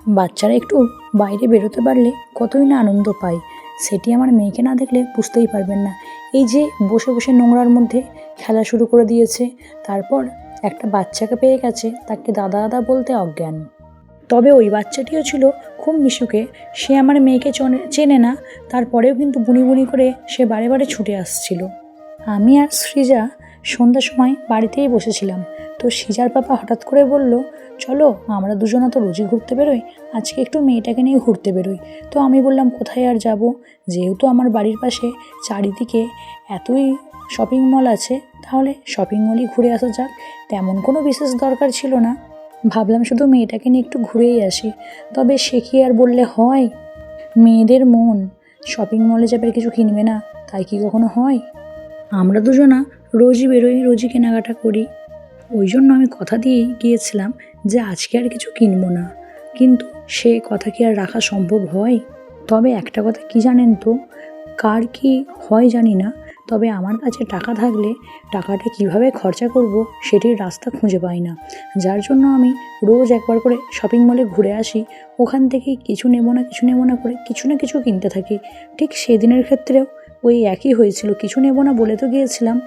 বাচ্চারা একটু বাইরে বেরোতে পারলে কতই না আনন্দ পায়, সেটি আমার মেয়েকে না দেখলে বুঝতেই পারবেন না। এই যে বসে বসে নোংরার মধ্যে খেলা শুরু করে দিয়েছে, তারপর একটা বাচ্চাকে পেয়ে গেছে, তাকে দাদা দাদা বলতে অজ্ঞান। তবে ওই বাচ্চাটিও ছিল খুব মিশুকে, সে আমার মেয়েকে চেনে না, তারপরেও কিন্তু বুনি বুনি করে সে বারে বারে ছুটে আসছিল। আমি আর সৃজা সন্ধ্যার সময় বাড়িতেই বসেছিলাম, তো সৃজার পাপা হঠাৎ করে বলল, চলো আমরা দুজনা তো রোজই ঘুরতে বেরোই, আজকে একটু মেয়েটাকে নিয়ে ঘুরতে বেরোই। তো আমি বললাম কোথায় আর যাব, যেহেতু আমার বাড়ির পাশে চারিদিকে এতই শপিং মল আছে, তাহলে শপিং মলই ঘুরে আসা যাক। তেমন কোনো বিশেষ দরকার ছিল না, ভাবলাম শুধু মেয়েটাকে নিয়ে একটু ঘুরেই আসি। তবে সে কি আর বললে হয়, মেয়েদের মন, শপিং মলে যাবে কিছু কিনবে না, তাই কি কখনো হয়? আমরা দুজনা রোজই বেরোই, রোজই কেনাকাটা করি, ওই জন্য আমি কথা দিয়েই গিয়েছিলাম যে আজকে আর কিছু কিনবো না, কিন্তু সে কথা কি আর রাখা সম্ভব হয়? তবে একটা কথা কি জানেন তো, কার কি হয় জানি না, তবে আমার কাছে টাকা থাকলে টাকাটা কিভাবে খরচা করব সেটির রাস্তা খুঁজে পাই না, যার জন্য আমি রোজ একবার করে শপিং মলে ঘুরে আসি, ওখান থেকেই কিছু নেব না করে কিছু না কিছু কিনতে থাকি। ঠিক সেদিনের ক্ষেত্রেও ওই একই হয়েছিল, কিছু নেব না বলে তো গিয়েছিলাম,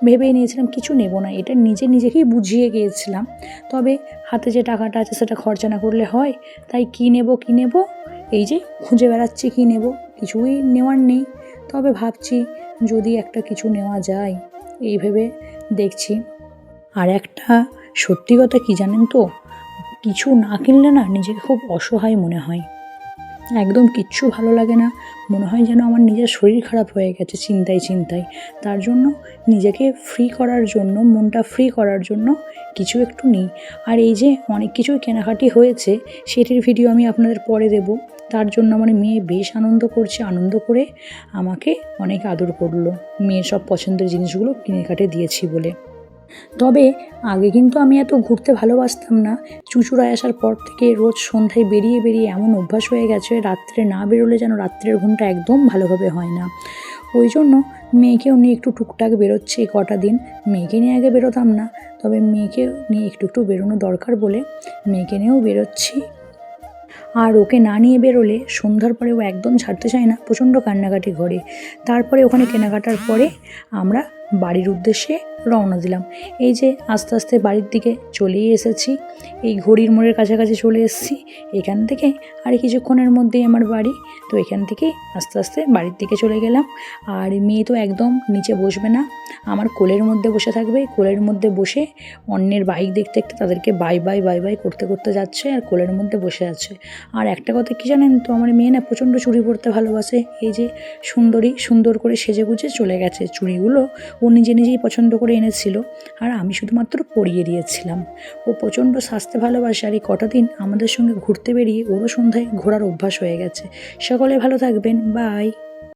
ভেবেই নিয়েছিলাম কিছু নেব না, এটা নিজেকেই বুঝিয়ে গিয়েছিলাম। তবে হাতে যে টাকাটা আছে সেটা খরচা না করলে হয়, তাই কী নেব এই যে খুঁজে বেড়াচ্ছি কী নেব, কিছুই নেওয়ার নেই। তবে ভাবছি যদি একটা কিছু নেওয়া যায়, এই ভেবে দেখছি। আর একটা সত্যি কথা কি জানেন তো, কিছু না কিনলে না নিজেকে খুব অসহায় মনে হয়, একদম কিচ্ছু ভালো লাগে না, মনে হয় যেন আমার নিজের শরীর খারাপ হয়ে গেছে চিন্তায়। তার জন্য নিজেকে ফ্রি করার জন্য, মনটা ফ্রি করার জন্য কিছু একটু নিই। আর এই যে অনেক কিছুই কেনাকাটি হয়েছে, সেটির ভিডিও আমি আপনাদের পরে দেব। তার জন্য আমার মেয়ে বেশ আনন্দ করছে, আনন্দ করে আমাকে অনেক আদর করলো, মেয়ের সব পছন্দের জিনিসগুলো কিনে কাটে দিয়েছি বলে। তবে আগে কিন্তু আমি এত ঘুরতে ভালোবাসতাম না, চুঁচুড়ায় আসার পর থেকে রোজ সন্ধ্যায় বেরিয়ে এমন অভ্যাস হয়ে গেছে, রাত্রে না বেরোলে যেন রাত্রের ঘুমটা একদম ভালোভাবে হয় না। ওই জন্য মেয়েকেও নিয়ে একটু টুকটাক বেরোচ্ছে কটা দিন, মেয়েকে নিয়ে আগে বেরোতাম না, তবে মেয়েকে নিয়ে একটু বেরোনো দরকার বলে মেয়েকে নিয়েও বেরোচ্ছি। আর ওকে না নিয়ে বেরোলে সন্ধ্যার পরে ও একদম ছাড়তে চায় না, প্রচণ্ড কান্নাকাটি করে। তারপরে ওখানে কেনাকাটার পরে আমরা বাড়ির উদ্দেশ্যে রওনা দিলাম। এই যে আস্তে আস্তে বাড়ির দিকে চলেই এসেছি, এই ঘড়ির মোড়ের কাছাকাছি চলে এসেছি। এখান থেকে আর কিছুক্ষণের মধ্যেই আমার বাড়ি, তো এখান থেকেই আস্তে আস্তে বাড়ির দিকে চলে গেলাম। আর মেয়ে তো একদম নিচে বসবে না, আমার কোলের মধ্যে বসে থাকবে, কোলের মধ্যে বসে অন্যের বাইক দেখতে তাদেরকে বাই বাই করতে যাচ্ছে আর কোলের মধ্যে বসে আছে। আর একটা কথা কি জানেন তো, আমার মেয়ে না প্রচণ্ড চুড়ি পরতে ভালোবাসে, এই যে সুন্দর করে সেজে গুজে চলে গেছে, চুড়িগুলো ও নিজেই পছন্দ করে এনেছিল, আর আমি শুধুমাত্র পরিয়ে দিয়েছিলাম। ও প্রচণ্ড সাজতে ভালোবাসে, আর এই কটা দিন আমাদের সঙ্গে ঘুরতে বেরিয়ে ওরও সন্ধ্যায় ঘোরার অভ্যাস হয়ে গেছে। সকলে ভালো থাকবেন, বাই।